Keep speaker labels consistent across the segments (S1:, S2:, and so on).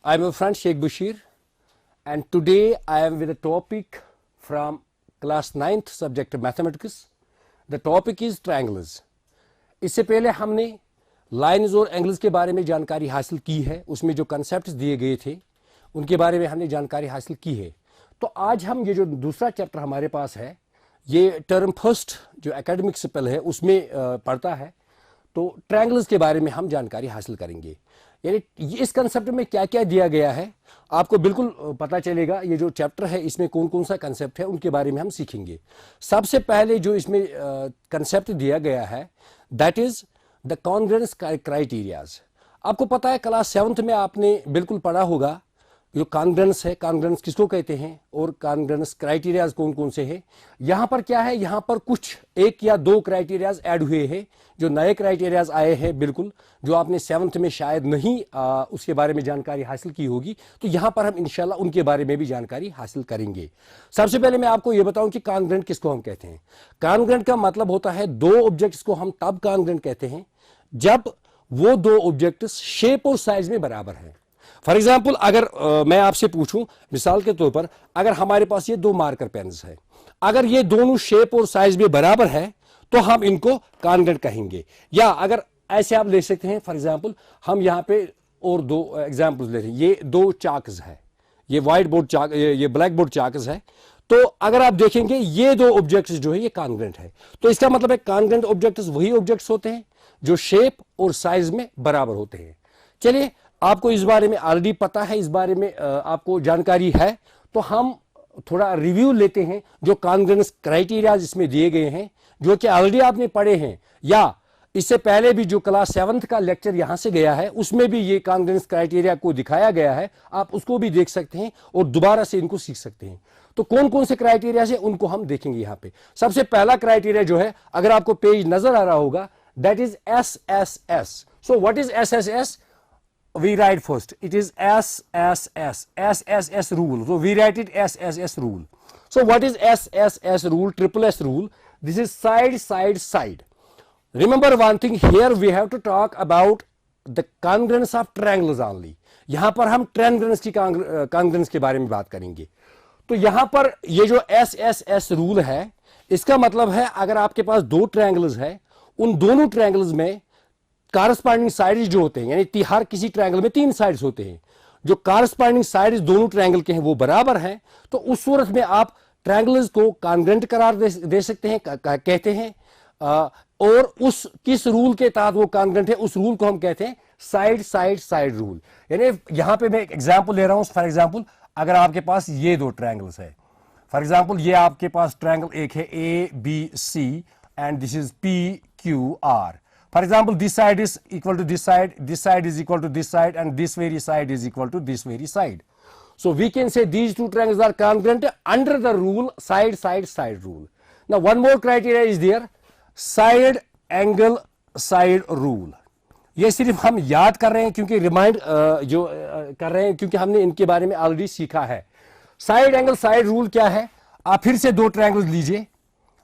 S1: I'm your friend Sheikh Bashir, and today I am with a topic from class 9th subject mathematics. The topic is triangles. इससे पहले हमने lines और angles के बारे में जानकारी हासिल की है, उसमें जो कंसेप्ट्स दिए गए थे उनके बारे में हमने जानकारी हासिल की है। तो आज हम ये जो दूसरा चैप्टर हमारे पास है, ये टर्म फर्स्ट जो एकेडमिक स्पेल है उसमें पढ़ता है, तो ट्रायंगल्स के बारे में हम जानकारी हासिल करेंगे। यानी इस कंसेप्ट में क्या क्या दिया गया है आपको बिल्कुल पता चलेगा। ये जो चैप्टर है इसमें कौन कौन सा कंसेप्ट है उनके बारे में हम सीखेंगे। सबसे पहले जो इसमें कंसेप्ट दिया गया है that is the congruence criterias. आपको पता है क्लास 7th में आपने बिल्कुल पढ़ा होगा जो कॉन्ग्रुएंस है, कॉन्ग्रुएंस किसको कहते हैं और कॉन्ग्रुएंस क्राइटेरियाज कौन कौन से हैं। यहाँ पर क्या है, यहाँ पर कुछ एक या दो क्राइटेरियाज ऐड हुए हैं, जो नए क्राइटेरियाज आए हैं बिल्कुल, जो आपने 7th में शायद नहीं उसके बारे में जानकारी हासिल की होगी। तो यहाँ पर हम इंशाल्लाह उनके बारे में भी जानकारी हासिल करेंगे। सबसे पहले मैं आपको ये बताऊं कि कॉन्ग्रुएंट किसको हम कहते हैं। कॉन्ग्रुएंट का मतलब होता है दो ऑब्जेक्ट्स को हम तब कॉन्ग्रुएंट कहते हैं जब वो दो ऑब्जेक्ट्स शेप और साइज में बराबर हैं। फॉर एग्जाम्पल अगर मैं आपसे पूछूं मिसाल के तौर पर, अगर हमारे पास ये दो मार्कर पेन्स है, अगर ये दोनों शेप और साइज में बराबर है तो हम इनको कॉन्ग्रुएंट कहेंगे। या अगर ऐसे आप ले सकते हैं, फॉर एग्जाम्पल हम यहाँ पे और दो एग्जाम्पल्स ले रहे हैं। ये दो चाक्स है, ये व्हाइट बोर्ड चाक, ये ब्लैक बोर्ड चाक्स है। तो अगर आप देखेंगे ये दो ऑब्जेक्ट्स जो है ये कॉन्ग्रुएंट है। तो इसका मतलब है कॉन्ग्रुएंट ऑब्जेक्ट्स वही ऑब्जेक्ट्स होते हैं जो शेप और साइज में बराबर होते हैं। चलिए, आपको इस बारे में ऑलरेडी पता है, इस बारे में आपको जानकारी है, तो हम थोड़ा रिव्यू लेते हैं जो कॉन्ग्रुएंस क्राइटेरिया इसमें दिए गए हैं, जो कि ऑलरेडी आपने पढ़े हैं, या इससे पहले भी जो क्लास 7th का लेक्चर यहां से गया है उसमें भी ये कॉन्ग्रुएंस क्राइटेरिया को दिखाया गया है। आप उसको भी देख सकते हैं और दोबारा से इनको सीख सकते हैं। तो कौन कौन से क्राइटेरिया है उनको हम देखेंगे यहाँ पे। सबसे पहला क्राइटेरिया जो है, अगर आपको पेज नजर आ रहा होगा, that is SSS। So what is SSS? We write first, it is SSS rule. So we write it SSS rule. So what is SSS rule, triple S rule? This is side, side, side. Remember one thing, here we have to talk about the congruence of triangles only. यहां पर हम triangles की congruence के बारे में बात करेंगे। तो यहां पर ये जो SSS रूल है, इसका मतलब है अगर आपके पास दो ट्रायंगल्स है, उन दोनों ट्रायंगल्स में कारस्पॉन्डिंग साइड्स जो होते हैं, यानी हर किसी ट्रायंगल में 3 साइड्स होते हैं, जो कारस्पॉन्डिंग साइड्स दोनों ट्रायंगल के हैं वो बराबर हैं, तो उस सूरत में आप ट्रायंगल्स को कॉन्ग्रुएंट करार दे सकते हैं, कहते हैं। और उस किस रूल के तहत वो कॉन्ग्रुएंट है, उस रूल को हम कहते हैं साइड साइड साइड रूल। यानी यहां पे मैं एक एग्जांपल ले रहा हूं। फॉर एग्जांपल अगर आपके पास ये दो ट्रायंगल्स है, फॉर एग्जांपल ये आपके पास ट्रायंगल एक है ABC and this is PQR। For example, this side is equal to this side is equal to this side, and this very side is equal to this very side. So we can say these two triangles are congruent under the rule side, side, side rule. Now one more criteria is there, side angle side rule. ये सिर्फ हम याद कर रहे हैं क्योंकि remind जो कर रहे हैं क्योंकि हमने इनके बारे में ऑलरेडी सीखा है। साइड एंगल साइड रूल क्या है? आप फिर से दो ट्रायंगल्स लीजिए।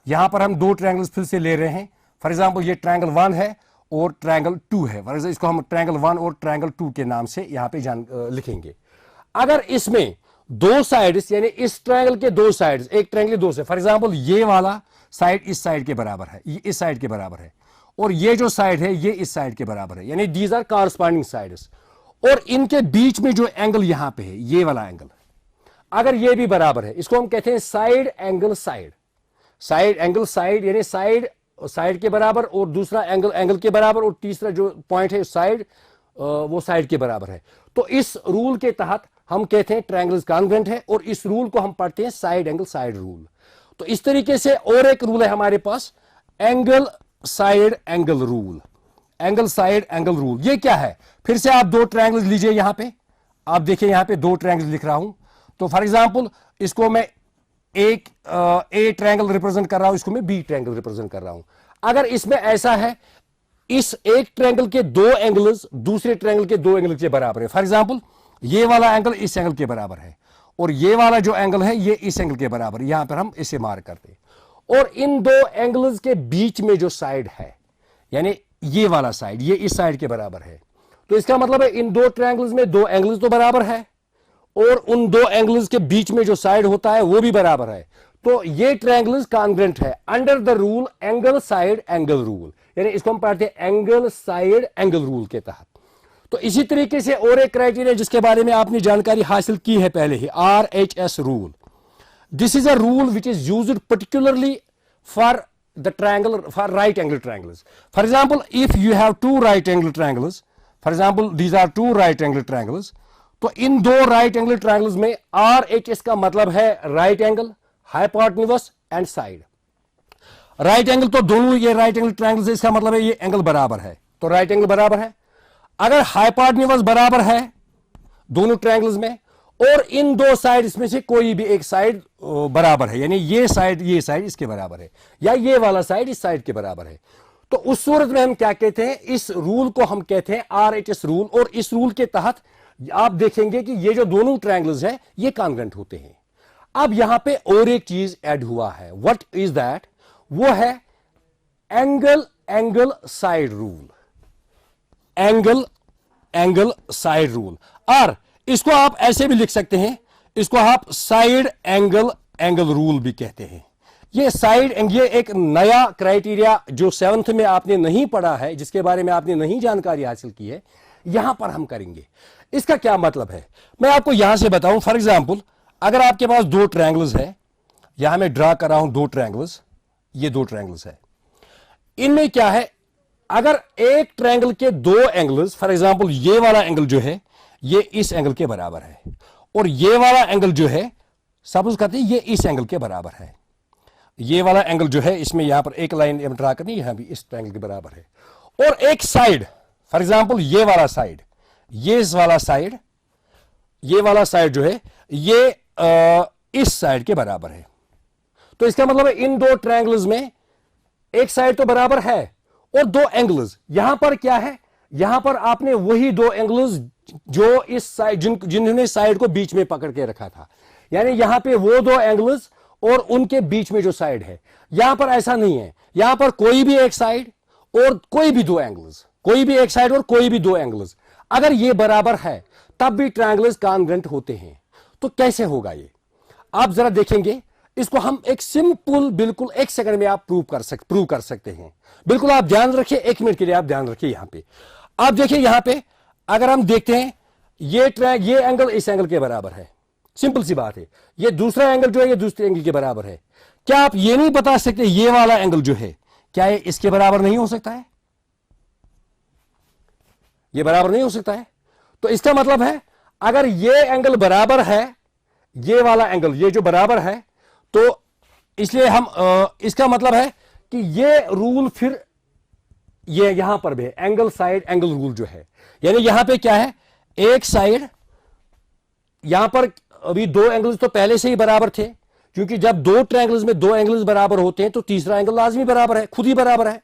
S1: यहां पर हम दो ट्रायंगल्स फिर से ले रहे हैं। फॉर एग्जाम्पल ये ट्रायंगल 1 है और ट्रायंगल 2 है। फॉर एग्जाम्पल इसको हम ट्रायंगल 1 और ट्रायंगल 2 के नाम से यहां पे लिखेंगे। अगर इसमें दो साइड्स, यानी इस ट्रायंगल के दो साइड्स, एक ट्रायंगल दो से, फॉर एग्जाम्पल ये वाला साइड इस साइड के बराबर है, ये इस साइड के बराबर है, और ये जो साइड है ये इस साइड के बराबर है, यानी दीज आर कॉरस्पॉन्डिंग साइड्स। और इनके बीच में जो एंगल यहां पे है, ये वाला एंगल, अगर ये भी बराबर है, इसको हम कहते हैं side angle side. Side angle side यानी साइड के बराबर, और दूसरा एंगल के बराबर, और तीसरा जो पॉइंट है साइड, वो साइड के बराबर है। तो इस रूल के तहत हम कहते हैं ट्रायंगल्स कॉन्ग्रुएंट है, और इस रूल को हम पढ़ते हैं साइड एंगल साइड रूल। तो इस तरीके से और एक रूल है हमारे पास, angle side angle rule. Angle side angle rule ये क्या है? फिर से आप दो ट्रायंगल्स लीजिए। यहां पे आप देखिए, यहां पे दो ट्रायंगल्स लिख रहा हूं। तो फॉर एग्जांपल इसको मैं एक ए ट्रायंगल रिप्रेजेंट कर रहा हूं, इसको मैं बी ट्रायंगल रिप्रेजेंट कर रहा हूं। अगर इसमें ऐसा है, इस एक ट्रायंगल के दो एंगल्स दूसरे ट्रायंगल के दो एंगल के बराबर है। फॉर एग्जांपल ये वाला एंगल इस एंगल के बराबर है, और ये वाला जो एंगल है ये इस एंगल के बराबर, यहां पर हम इसे मार्क करते हैं। और इन दो एंगल्स के बीच में जो साइड है, यानी ये वाला साइड, ये इस साइड के बराबर है, तो इसका मतलब है इन दो ट्रायंगल्स में दो एंगल्स तो बराबर है और उन दो एंगल्स के बीच में जो साइड होता है वो भी बराबर है। तो ये ट्रायंगल्स कॉन्ग्रुएंट है under the rule angle side angle rule, यानी इसको हम पढ़ते हैं एंगल साइड एंगल रूल के तहत। तो इसी तरीके से और एक क्राइटेरिया जिसके बारे में आपने जानकारी हासिल की है पहले ही, RHS rule. This is a rule which is used particularly for the triangle, for right angle triangles. For example, if you have two right angle triangles, for example these are two right angle triangles, तो इन दो right angle triangles में RHS का मतलब है right angle, hypotenuse and side. right angle तो दोनों ये right angle triangles है, इसका मतलब है ये एंगल बराबर है, तो right angle बराबर है। अगर hypotenuse बराबर है दोनों ट्रायंगल्स में और इन दो साइड्स में से कोई भी एक साइड बराबर है, यानी ये साइड इसके बराबर है या ये वाला साइड इस साइड के बराबर है, तो उस सूरत में हम क्या कहते हैं, इस रूल को हम कहते हैं RHS रूल। और इस रूल के तहत आप देखेंगे कि ये जो दोनों ट्रायंगल्स हैं ये कॉन्ग्रुएंट होते हैं। अब यहां पे और एक चीज ऐड हुआ है, व्हाट इज दैट, वो है angle side rule, angle side rule. और इसको आप ऐसे भी लिख सकते हैं, इसको आप साइड एंगल रूल भी कहते हैं। ये साइड ये एक नया क्राइटेरिया जो 7th में आपने नहीं पढ़ा है, जिसके बारे में आपने नहीं जानकारी हासिल की है, यहां पर हम करेंगे। इसका क्या मतलब है मैं आपको यहां से बताऊं। फॉर एग्जांपल अगर आपके पास दो ट्रायंगल्स है, यहां मैं ड्रा कर रहा हूं दो ट्रायंगल्स, ये दो ट्रायंगल्स है, इनमें क्या है, अगर एक ट्रायंगल के दो एंगल्स, फॉर एग्जांपल ये वाला एंगल जो है ये इस एंगल के बराबर है और ये वाला एंगल जो है सपोज करते हैं ये इस एंगल के बराबर है, ये वाला एंगल जो है इसमें यहां पर एक लाइन ड्रा करनी, यहां भी इस ट्रायंगल के बराबर है, और एक साइड फॉर एग्जांपल ये वाला साइड, ये वाला साइड जो है ये इस साइड के बराबर है। तो इसका मतलब है इन दो ट्रायंगल्स में एक साइड तो बराबर है और दो एंगल्स, यहां पर क्या है, यहां पर आपने वही दो एंगल्स जो इस साइड जिन्होंने साइड को बीच में पकड़ के रखा था, यानी यहां पे वो दो एंगल्स और उनके बीच में जो साइड है, यहां पर ऐसा नहीं है, यहां पर कोई भी एक साइड और कोई भी दो एंगल्स, कोई भी एक साइड और कोई भी दो एंगल्स, अगर ये बराबर है तब भी ट्रायंगल्स कॉन्ग्रुएंट होते हैं। तो कैसे होगा ये, आप जरा देखेंगे, इसको हम एक सिंपल बिल्कुल एक सेकंड में आप प्रूव कर सकते हैं। बिल्कुल आप ध्यान रखिए, 1 मिनट के लिए आप ध्यान रखिए। यहां पे आप देखिए, यहां पे अगर हम देखते हैं ये एंगल इस एंगल के बराबर है, सिंपल सी बात है, ये दूसरा एंगल जो है ये दूसरे एंगल के बराबर है। क्या आप ये नहीं बता सकते ये वाला एंगल जो है क्या ये इसके बराबर नहीं हो सकता है, ये बराबर नहीं हो सकता है। तो इसका मतलब है अगर ये एंगल बराबर है, ये वाला एंगल ये जो बराबर है, तो इसलिए हम इसका मतलब है कि ये रूल फिर ये यहां पर भी एंगल साइड एंगल रूल जो है, यानी यहां पे क्या है, एक साइड यहां पर अभी दो एंगल्स तो पहले से ही बराबर थे, क्योंकि जब दो ट्रायंगल्स में दो एंगल्स बराबर होते हैं तो तीसरा एंगल लाजमी बराबर है, खुद ही बराबर है।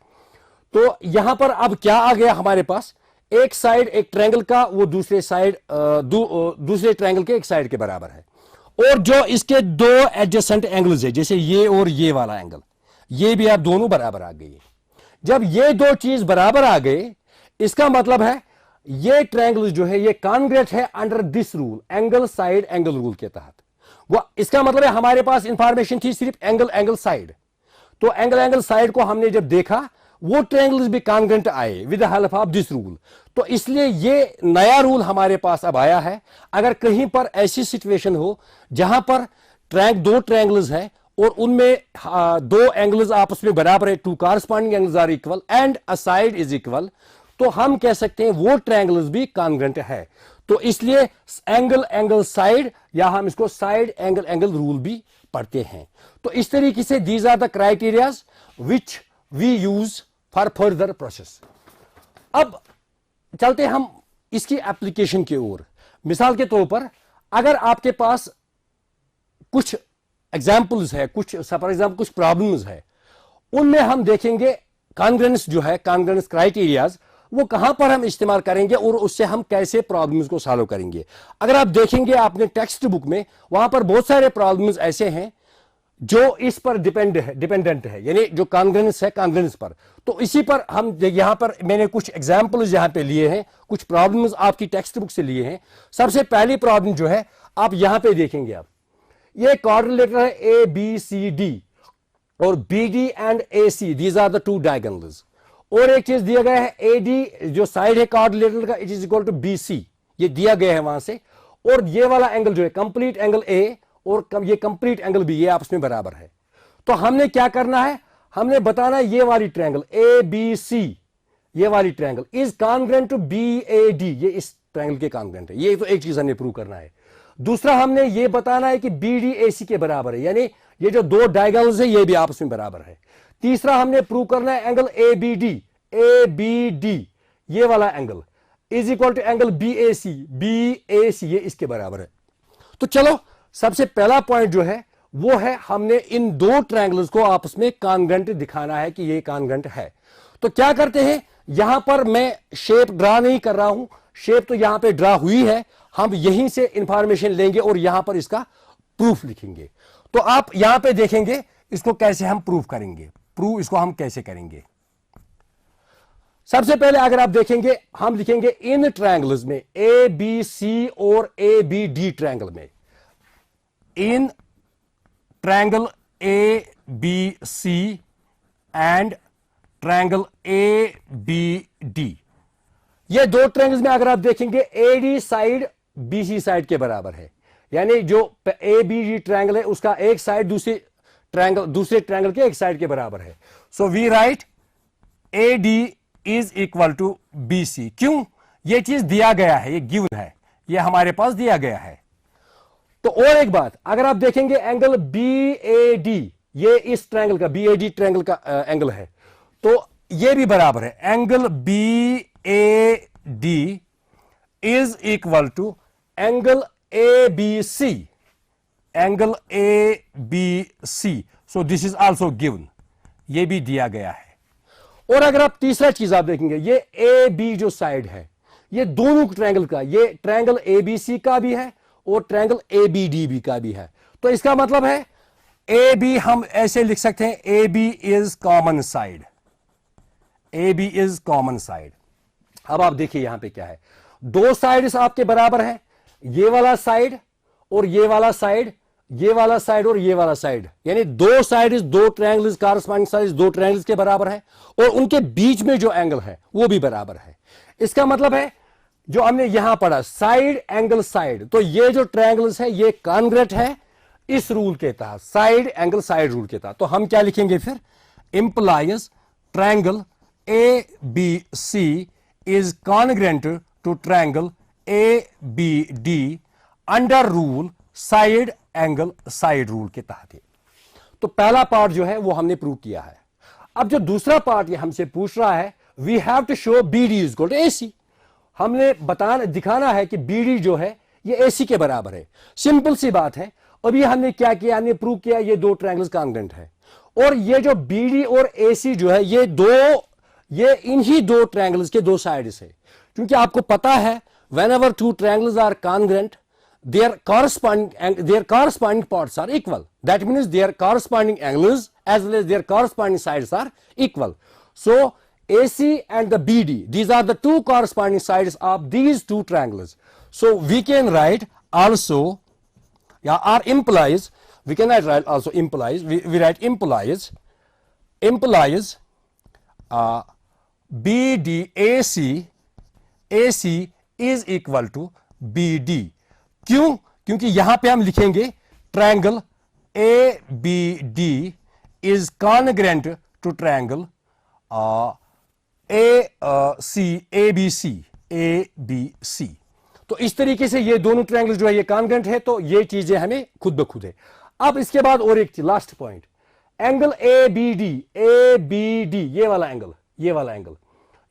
S1: तो यहां पर अब क्या आ गया हमारे पास, एक साइड एक ट्रायंगल का वो दूसरे साइड दूसरे ट्रायंगल के एक साइड के बराबर है, और जो इसके दो एडजेसेंट एंगल्स है जैसे ये और ये वाला एंगल, ये भी आप दोनों बराबर आ गए। जब ये दो चीज बराबर आ गए, इसका मतलब है ये ट्रायंगल जो है ये कॉन्ग्रुएंट है under this rule, angle side angle rule के तहत। वो इसका मतलब है हमारे पास इंफॉर्मेशन थी सिर्फ एंगल साइड, तो एंगल साइड को हमने जब देखा वो ट्रायंगल्स भी कॉन्ग्रुएंट आए with the help of this rule. तो इसलिए ये नया रूल हमारे पास अब आया है। अगर कहीं पर ऐसी सिचुएशन हो जहां पर दो ट्रायंगल्स हैं और उनमें दो एंगल्स आपस में बराबर है, two corresponding angles are equal and a side is equal, तो हम कह सकते हैं वो ट्रायंगल्स भी कॉन्ग्रुएंट है। तो इसलिए एंगल साइड या हम इसको साइड एंगल रूल भी पढ़ते हैं। तो इस तरीके से these are the criterias which we use for further process. अब चलते हम इसकी एप्लीकेशन की ओर। मिसाल के तौर पर अगर आपके पास कुछ एग्जाम्पल्स है, कुछ फॉर एग्जाम्पल कुछ प्रॉब्लम्स है, उनमें हम देखेंगे कॉन्ग्रुएंस जो है, कॉन्ग्रुएंस क्राइटेरियाज वो कहां पर हम इस्तेमाल करेंगे और उससे हम कैसे प्रॉब्लम्स को सॉल्व करेंगे। अगर आप देखेंगे अपने टेक्स्ट बुक में, वहां पर बहुत सारे प्रॉब्लम्स ऐसे हैं जो इस पर डिपेंडेंट है, यानी जो कॉन्ग्रेंस है कॉन्ग्रेंस पर। तो इसी पर हम यहां पर मैंने कुछ एग्जांपल्स यहां पे लिए हैं, कुछ प्रॉब्लम्स आपकी टेक्स्ट बुक से लिए हैं। सबसे पहली प्रॉब्लम जो है आप यहां पे देखेंगे, आप ये क्वाड्रिलेटरल है ए बी सी डी और B D and A C, these are the two diagonals. और एक चीज दिया गया है ए डी जो साइड है क्वाड्रिलेटरल का, it is equal to B C, ये दिया गया है वहां से। और ये वाला एंगल जो है कंप्लीट एंगल ए और ये कंप्लीट एंगल भी, ये आपस में बराबर है। तो हमने क्या करना है, हमने बताना है ये वाली ट्रायंगल ए बी सी, ये वाली triangle is congruent to B A D, ये इस ट्रायंगल के कॉन्ग्रेंट है। ये तो एक चीज हमने प्रूव करना है। दूसरा हमने ये बताना है कि बी डी ए सी के बराबर है, यानी ये जो दो डायगोनल्स है ये भी आपस में बराबर है। तीसरा हमने प्रूव करना है एंगल ए बी डी ये वाला angle is equal to angle B A C, ये इसके बराबर है। तो चलो सबसे पहला पॉइंट जो है वो है हमने इन दो ट्रायंगल्स को आपस में कॉन्ग्रेंट दिखाना है कि ये कॉन्ग्रेंट है। तो क्या करते हैं, यहां पर मैं शेप ड्रा नहीं कर रहा हूं, शेप तो यहां पे ड्रा हुई है, हम यहीं से इंफॉर्मेशन लेंगे और यहां पर इसका प्रूफ लिखेंगे। तो आप यहां पे देखेंगे इसको कैसे हम प्रूफ करेंगे, प्रूफ इसको हम कैसे करेंगे। सबसे पहले अगर आप देखेंगे हम लिखेंगे इन ट्रायंगल्स में ए बी सी और ए बी डी ट्रायंगल में, in triangle A B C and triangle A B D, ये दो ट्रायंगल्स में अगर आप देखेंगे A D side B C side के बराबर है, यानी जो ए बी डी ट्रायंगल है उसका एक साइड दूसरे ट्रायंगल के एक साइड के बराबर है। So we write A D is equal to B C. क्यों, यह चीज दिया गया है, ये गिवन है, ये हमारे पास दिया गया है। तो और एक बात, अगर आप देखेंगे एंगल बी ए डी, ये इस ट्रायंगल का बी ए डी ट्रायंगल का एंगल है, तो ये भी बराबर है। Angle B A D is equal to angle A B C, angle A B C. So this is also given, ये भी दिया गया है। और अगर आप तीसरा चीज आप देखेंगे, ये ए बी जो साइड है ये दोनों ट्रायंगल का, ये ट्रायंगल ए बी सी का भी है और triangle A B D B का भी है। तो इसका मतलब है ए बी हम ऐसे लिख सकते हैं, A B is common side, A B is common side. अब आप देखिए यहां पे क्या है, दो साइड्स आपके बराबर है, ये वाला साइड और ये वाला साइड, ये वाला साइड और ये वाला साइड, यानी दो साइड दो ट्रायंगल्स कॉरस्पॉन्डिंग साइड दो ट्रायंगल्स के बराबर है और उनके बीच में जो एंगल है वो भी बराबर है। इसका मतलब है जो हमने यहां पढ़ा साइड एंगल साइड, तो ये जो ट्रायंगल्स है ये कॉन्ग्रेंट है इस रूल के तहत, साइड एंगल साइड रूल के तहत। तो हम क्या लिखेंगे फिर, implies triangle A B C is congruent to triangle A B D under rule side angle side rule के तहत। तो पहला पार्ट जो है वो हमने प्रूव किया है। अब जो दूसरा पार्ट ये हमसे पूछ रहा है, we have to show B D is equal to A C, हमने दिखाना है कि बी डी जो है ये ए सी के बराबर है। सिंपल सी बात है। अभी हमने क्या किया, हमने प्रूव किया ये दो ट्रायंगल्स कॉन्ग्रेंट है और ये जो बी डी और ए सी जो है ये इन्हीं दो ट्रायंगल्स के दो साइड्स है। क्योंकि आपको पता है whenever two triangles are congruent, their corresponding parts are equal. That means their corresponding angles as well as their corresponding sides are equal. So AC and the BD, these are the two corresponding sides of these two triangles. So we can write also, or implies, we can write also implies, we write implies BDAC AC is equal to BD. क्यों? क्योंकि यहां पे हम लिखेंगे triangle ABD is congruent to triangle ABC. तो इस तरीके से ये दोनों ट्रायंगल जो है ये कॉन्ग्रेंट है, तो ये चीजें हमें खुद ब खुद है। अब इसके बाद और एक लास्ट पॉइंट, एंगल ABD, ये वाला एंगल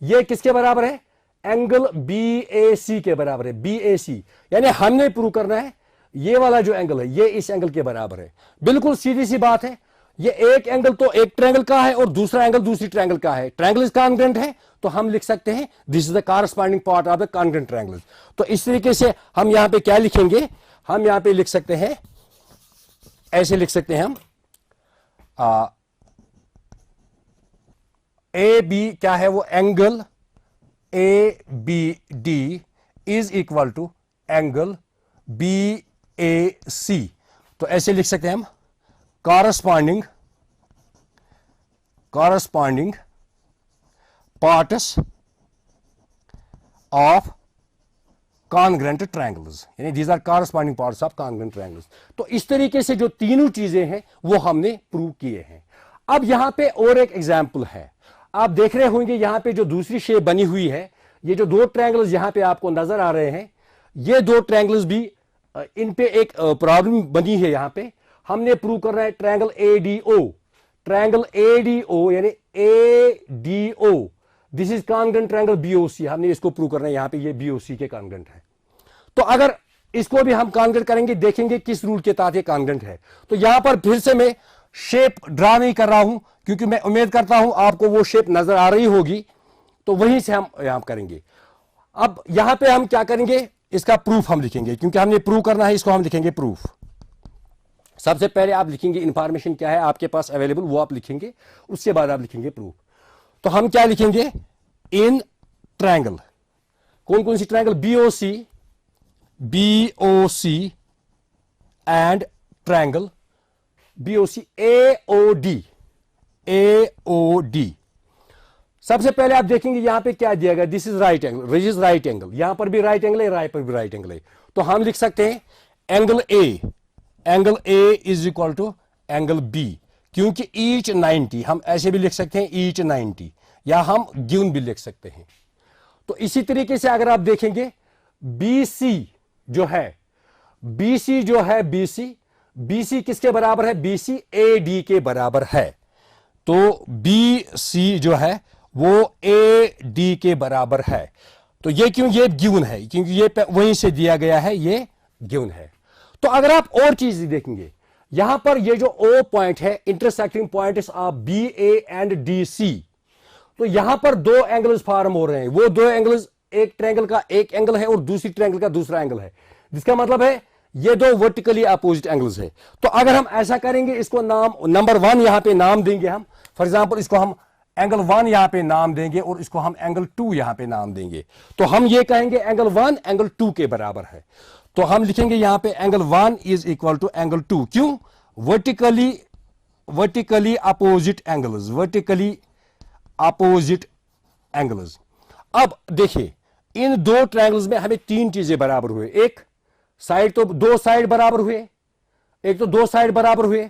S1: ये किसके बराबर है? एंगल BAC के बराबर है। BAC यानी हमने प्रूव करना है ये वाला जो एंगल है ये इस एंगल के बराबर है। बिल्कुल सीधी सी बात है, ये एक एंगल तो एक ट्रायंगल का है और दूसरा एंगल दूसरी ट्रायंगल का है। ट्रायंगल इज कॉन्ग्रेंट है तो हम लिख सकते हैं this is the corresponding part of the congruent triangle. तो इस तरीके से हम यहां पे क्या लिखेंगे, हम यहां पे लिख सकते हैं, ऐसे लिख सकते हैं हम ए बी क्या है वो angle A B D is equal to angle B A C. तो ऐसे लिख सकते हैं हम corresponding parts of congruent triangles, यानी these are corresponding parts of congruent triangles. तो इस तरीके से जो तीनों चीजें हैं वो हमने प्रूव किए हैं। अब यहां पे और एक एग्जांपल है, आप देख रहे होंगे यहां पे जो दूसरी शेप बनी हुई है, ये जो दो ट्रायंगल्स यहां पे आपको नजर आ रहे हैं, ये दो ट्रायंगल्स भी इन पे एक प्रॉब्लम बनी है। यहां पे हमने प्रूव करना है ट्रायंगल एडीओ यानी ADO, this is congruent triangle BOC, हमने इसको प्रूव करना है। यहां पे ये बीओसी के कॉन्ग्रेंट है। तो अगर इसको भी हम कॉन्ग्रेंट करेंगे, देखेंगे किस रूल के तहत ये कॉन्ग्रेंट है। तो यहां पर फिर से मैं शेप ड्रा नहीं कर रहा हूं, क्योंकि मैं उम्मीद करता हूं आपको वो शेप नजर आ रही होगी, तो वहीं से हम यहां करेंगे। अब यहां पे हम क्या करेंगे, इसका प्रूफ हम लिखेंगे, क्योंकि हमने प्रूव करना है, इसको हम लिखेंगे प्रूफ। सबसे पहले आप लिखेंगे इंफॉर्मेशन क्या है आपके पास अवेलेबल, वो आप लिखेंगे, उसके बाद आप लिखेंगे प्रूफ। तो हम क्या लिखेंगे, इन ट्रायंगल, कौन कौन सी triangle, B O C and triangle B O C A O D. सबसे पहले आप देखेंगे यहां पे क्या दिया गया, दिस इज राइट एंगल, यहां पर भी राइट एंगल है, राइट पर भी राइट एंगल है। तो हम लिख सकते हैं angle A is equal to angle B, क्योंकि ईच 90, हम ऐसे भी लिख सकते हैं ईच 90, या हम गिवन भी लिख सकते हैं। तो इसी तरीके से अगर आप देखेंगे बीसी जो है बीसी किसके बराबर है, बीसी ए डी के बराबर है। तो बीसी जो है वो ए डी के बराबर है। तो ये क्यों, ये गिवन है, क्योंकि ये वहीं से दिया गया है, ये गिवन है। तो अगर आप और चीज देखेंगे, यहां पर ये जो ओ पॉइंट है, intersecting points of B A and D C, तो यहां पर दो एंगल्स फॉर्म हो रहे हैं। वो दो एंगल्स, एक ट्रायंगल का एक एंगल है और दूसरी ट्रायंगल का दूसरा एंगल है, जिसका मतलब है ये दो वर्टिकली अपोजिट एंगल्स है। तो अगर हम ऐसा करेंगे, इसको नाम नंबर 1 यहां पे नाम देंगे हम, फॉर एग्जांपल इसको हम एंगल 1 यहां पे नाम देंगे और इसको हम एंगल 2 यहां पे नाम देंगे। तो हम ये कहेंगे एंगल 1 एंगल 2 के बराबर है। तो हम लिखेंगे यहां पे angle 1 is equal to angle 2, क्यों, वर्टिकली अपोजिट एंगल्स। अब देखिए इन दो ट्रायंगल्स में हमें तीन चीजें बराबर हुए, एक साइड, तो दो साइड बराबर हुए, एक तो दो साइड बराबर हुए,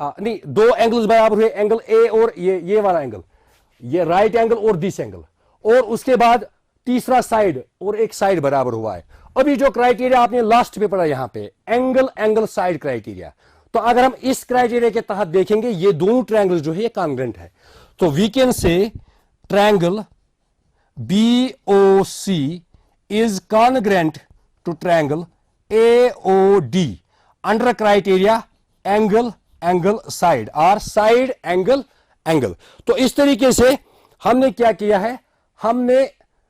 S1: नहीं दो एंगल्स बराबर हुए, एंगल ए और ये वाला एंगल, ये राइट एंगल और दिस एंगल, और उसके बाद तीसरा साइड और एक साइड बराबर हुआ है। अभी जो क्राइटेरिया आपने लास्ट पे पढ़ा यहां पे एंगल साइड क्राइटेरिया, तो अगर हम इस क्राइटेरिया के तहत देखेंगे ये दोनों ट्रायंगल जो है ये कॉन्ग्रेंट है। तो we can say triangle BOC is congruent to triangle AOD under criteria angle side or side angle। तो इस तरीके से हमने क्या किया है, हमने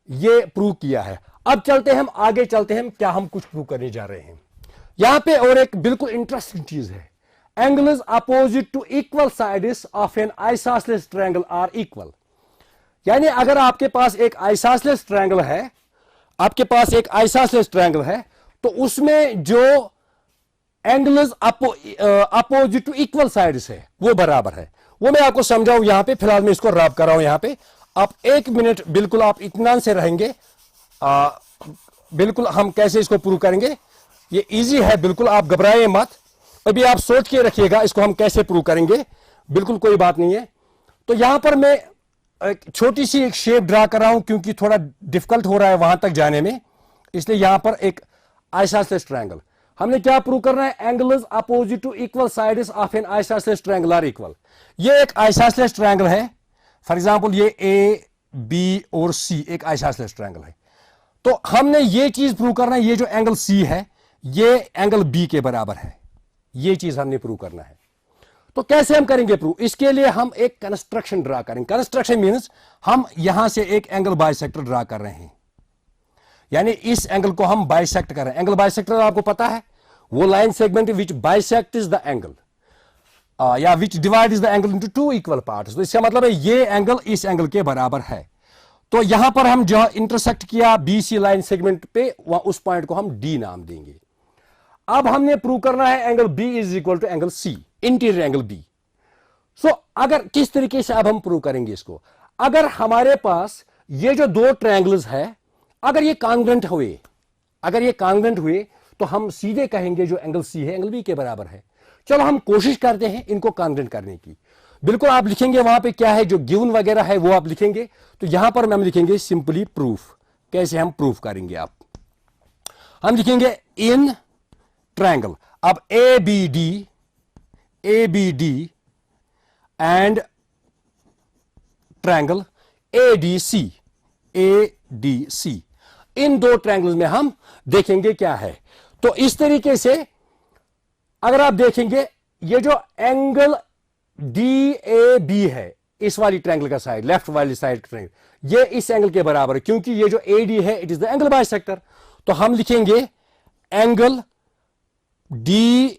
S1: ये प्रूव किया है। अब चलते हैं हम आगे, चलते हैं क्या हम कुछ प्रूव करने जा रहे हैं। यहां पे और एक बिल्कुल इंटरेस्टिंग चीज है, angles opposite to equal sides of an isosceles triangle are equal. यानी अगर आपके पास एक आइसोसेलेस ट्रायंगल है, तो उसमें जो angles opposite to equal sides है वो बराबर है। वो मैं आपको समझाऊं, यहां पे फिलहाल मैं इसको रब कर रहा हूं। यहां पे आप 1 मिनट बिल्कुल आप इत्मीनान से रहेंगे, बिल्कुल हम कैसे इसको प्रूव करेंगे, ये इजी है, बिल्कुल आप घबराए मत, अभी आप सोच के रखिएगा इसको हम कैसे प्रूव करेंगे, बिल्कुल कोई बात नहीं है। तो यहां पर मैं छोटी सी एक शेप ड्रा कर रहा हूं, क्योंकि थोड़ा डिफिकल्ट हो रहा है वहां तक जाने में, इसलिए यहां पर एक आइसोसेलेस ट्रायंगल हमने क्या प्रूव करना है, angles opposite to equal sides of an isosceles triangle are equal. ये एक आइसोसेलेस ट्रायंगल है, फॉर एग्जांपल ये ए बी और सी एक आइसोसेलेस ट्रायंगल है। तो हमने ये चीज प्रूव करना है, ये जो एंगल सी है ये एंगल बी के बराबर है, ये चीज हमने प्रूव करना है। तो कैसे हम करेंगे प्रूव, इसके लिए हम एक कंस्ट्रक्शन ड्रा करेंगे। कंस्ट्रक्शन मींस हम यहां से एक एंगल बाइसेक्टर ड्रा कर रहे हैं, यानी इस एंगल को हम बाइसेक्ट कर रहे हैं। एंगल बाइसेक्टर आपको पता है, वो line segment which bisect is the angle. या which divide is the angle into two equal parts. तो इसका मतलब है ये एंगल इस एंगल के बराबर है। तो यहां पर हम जहां इंटरसेक्ट किया BC लाइन सेगमेंट पे, वहां उस पॉइंट को हम D नाम देंगे। अब हमने प्रूव करना है angle B is equal to angle C, interior angle B। So अगर किस तरीके से अब हम प्रूव करेंगे इसको, अगर हमारे पास ये जो दो ट्रायंगल्स है, अगर ये कॉन्ग्रुएंट हुए, अगर ये कॉन्ग्रुएंट हुए तो हम सीधे कहेंगे जो एंगल C है एंगल B के बराबर है। चलो हम कोशिश करते हैं इनको कॉन्ग्रुएंट करने की। बिल्कुल आप लिखेंगे वहां पे क्या है जो गिवन वगैरह है वो आप लिखेंगे। तो यहां पर हम लिखेंगे सिंपली प्रूफ। कैसे हम प्रूफ करेंगे, आप हम लिखेंगे इन ट्रायंगल। अब ABD एंड ट्रायंगल ADC, इन दो ट्रायंगल्स में हम देखेंगे क्या है। तो इस तरीके से अगर आप देखेंगे ये जो एंगल DAB है, इस वाली ट्रायंगल का साइड, लेफ्ट वाली साइड ट्रायंगल, ये इस एंगल के बराबर है क्योंकि ये जो AD है it is the angle bisector. तो हम लिखेंगे angle DAB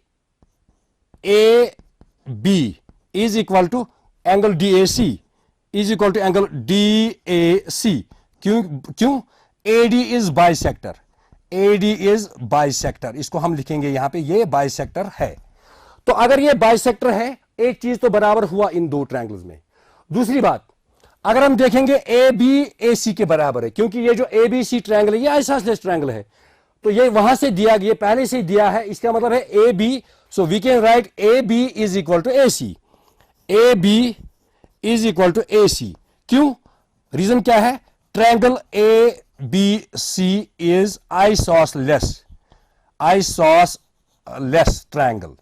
S1: is equal to angle DAC is equal to angle DAC। क्यों AD is bisector, AD is bisector, इसको हम लिखेंगे यहां पे ये बाइसेक्टर है। तो अगर ये बाइसेक्टर है, एक चीज तो बराबर हुआ इन दो ट्रायंगल्स में। दूसरी बात, अगर हम देखेंगे AB AC के बराबर है क्योंकि ये जो ABC ट्रायंगल है ये आइसोसेलेस ट्रायंगल है, तो ये वहां से दिया गया, पहले से दिया है, इसका मतलब है AB। So we can write AB is equal to AC, AB is equal to AC। क्यों, रीजन क्या है, triangle ABC is isosceles triangle.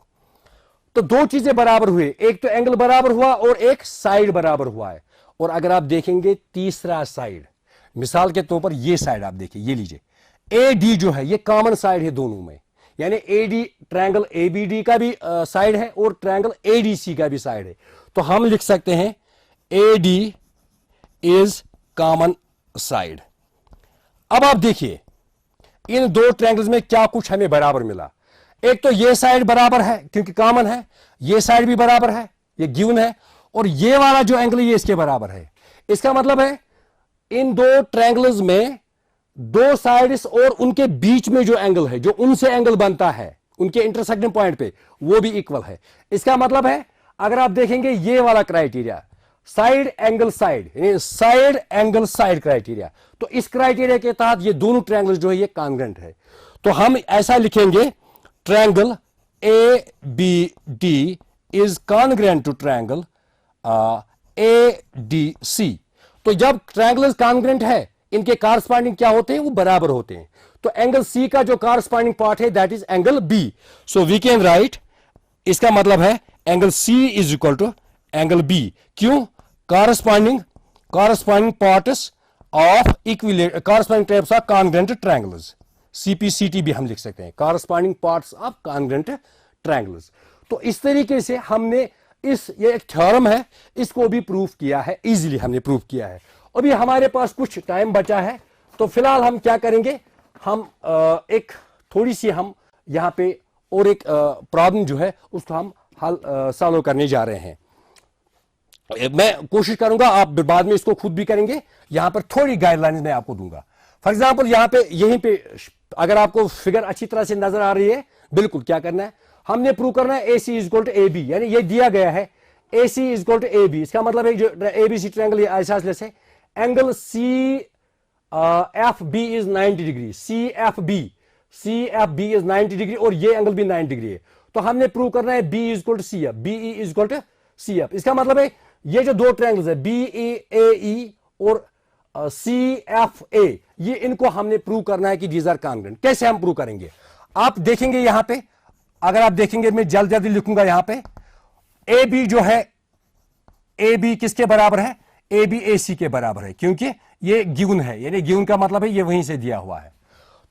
S1: तो दो चीजें बराबर हुए, एक तो एंगल बराबर हुआ और एक साइड बराबर हुआ है। और अगर आप देखेंगे तीसरा साइड, मिसाल के तौर पर ये साइड आप देखिए, ये लीजिए AD जो है ये कॉमन साइड है दोनों में, यानी AD ट्रायंगल ABD का भी साइड है और ट्रायंगल ADC का भी साइड है। तो हम लिख सकते हैं AD इज कॉमन साइड। अब आप देखिए इन दो ट्रायंगल्स में क्या कुछ हमें बराबर मिला। एक तो ये साइड बराबर है क्योंकि कॉमन है, ये साइड भी बराबर है, ये गिवन है, और ये वाला जो एंगल ये इसके बराबर है। इसका मतलब है इन दो ट्रायंगल्स में दो साइड्स और उनके बीच में जो एंगल है, जो उनसे एंगल बनता है उनके इंटरसेक्टिंग पॉइंट पे, वो भी इक्वल है। इसका मतलब है अगर आप देखेंगे ये वाला क्राइटेरिया साइड एंगल साइड, यानी साइड एंगल साइड क्राइटेरिया, तो इस क्राइटेरिया के तहत ये दोनों ट्रायंगल्स जो है ये कॉन्ग्रुएंट है। तो हम ऐसा लिखेंगे triangle ABD is congruent to triangle ADC। तो जब ट्रायंगल कॉन्ग्रुएंट है, इनके कॉरस्पॉन्डिंग क्या होते हैं, वो बराबर होते हैं। तो एंगल C का जो कॉरस्पॉन्डिंग पार्ट है that is angle B। So we can write, इसका मतलब है angle C is equal to angle B। क्यों, corresponding parts of equilateral, corresponding types of congruent triangles, CPCT भी हम लिख सकते हैं, corresponding parts of congruent triangles. तो इस तरीके से हमने ये एक थ्योरम है, इसको भी प्रूफ किया है, इजीली हमने प्रूफ किया है। अभी हमारे पास कुछ टाइम बचा है, तो फिलहाल हम क्या करेंगे, हम एक थोड़ी सी हम यहां पे और एक प्रॉब्लम जो है उसको हम हल सॉल्व करने जा रहे हैं। मैं कोशिश करूंगा, आप बाद में इसको खुद भी करेंगे, यहां पर थोड़ी गाइडलाइंस मैं आपको दूंगा। फॉर एग्जांपल यहां पे, यहीं पे अगर आपको फिगर अच्छी तरह से नजर आ रही है, बिल्कुल क्या करना है, हमने प्रूव करना है AC is equal to AB, यानी ये दिया गया है AC is equal to AB। इसका मतलब है जो ABC ट्रायंगल ये आइसोसेलेस है, angle CFB is 90 degree, CFB is 90 degree और ये एंगल भी 90 डिग्री है। तो हमने प्रूव करना है B is equal to CF, BE is equal to CF। इसका मतलब है ये जो दो ट्रायंगल्स है BEAE और CFA, ये इनको हमने प्रूव करना है कि दीज आर कॉन्ग्रुएंट। कैसे हम प्रूव करेंगे, आप देखेंगे यहां पे, अगर आप देखेंगे मैं जल्दी जल्दी लिखूंगा यहां पे, AB जो है, AB किसके बराबर है, AB AC के बराबर है, क्योंकि ये गिवन है, यानी गिवन का मतलब है ये वहीं से दिया हुआ है।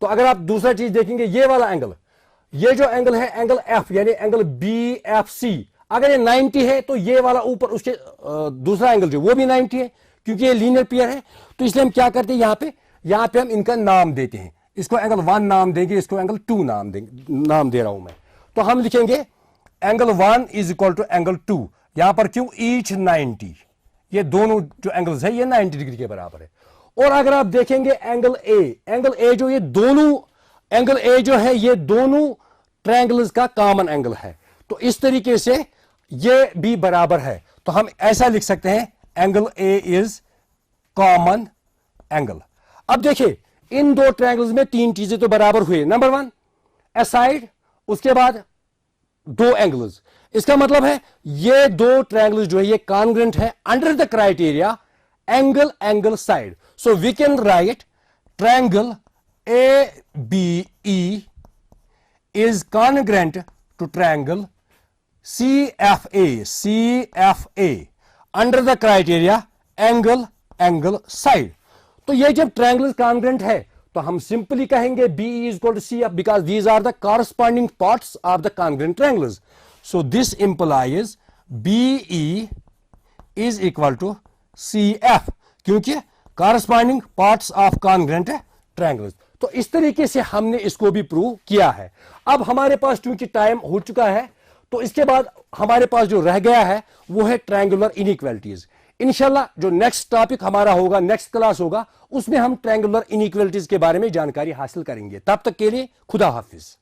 S1: तो अगर आप दूसरा चीज देखेंगे, ये वाला एंगल, ये जो एंगल है एंगल F, यानी एंगल BFC, अगर ये 90 है तो ये वाला ऊपर उसके दूसरा एंगल जो वो भी 90 है, क्योंकि ये लीनियर पेयर है। तो इसलिए हम क्या करते हैं, यहां पे हम इनका नाम देते हैं, इसको एंगल 1 नाम देंगे, इसको एंगल 2 नाम दे रहा हूं मैं। तो हम लिखेंगे angle 1 is equal to angle 2। यहां पर क्यों? ईच 90, ये दोनों जो एंगल्स है ये 90 डिग्री के बराबर है। और अगर आप देखेंगे एंगल ए जो ये दोनों एंगल ए जो है ये दोनों ट्रायंगल्स का कॉमन एंगल है, तो इस तरीके से ये भी बराबर है। तो हम ऐसा लिख सकते हैं angle A is common angle. अब देखिए इन दो ट्रायंगल्स में तीन चीजें तो बराबर हुई। नंबर 1 ए साइड, उसके बाद दो एंगल्स। इसका मतलब है ये दो ट्रायंगल्स जो है ये कॉन्ग्रुएंट है under the criteria angle angle side. So we can write triangle A B E is congruent to triangle CFA under the criteria angle angle side। तो ये जब ट्रायंगल कॉन्ग्रुएंट है तो हम सिंपली कहेंगे BE is equal to CF because these are the corresponding parts of the congruent triangles। So this implies BE is equal to CF क्योंकि corresponding parts of congruent triangles। तो इस तरीके से हमने इसको भी प्रूव किया है। अब हमारे पास चूंकि टाइम हो चुका है तो इसके बाद हमारे पास जो रह गया है वो है ट्रायंगुलर इनइक्वालिटीज। इंशाल्लाह जो नेक्स्ट टॉपिक हमारा होगा, नेक्स्ट क्लास होगा, उसमें हम ट्रायंगुलर इनइक्वालिटीज के बारे में जानकारी हासिल करेंगे। तब तक के लिए खुदा हाफिज।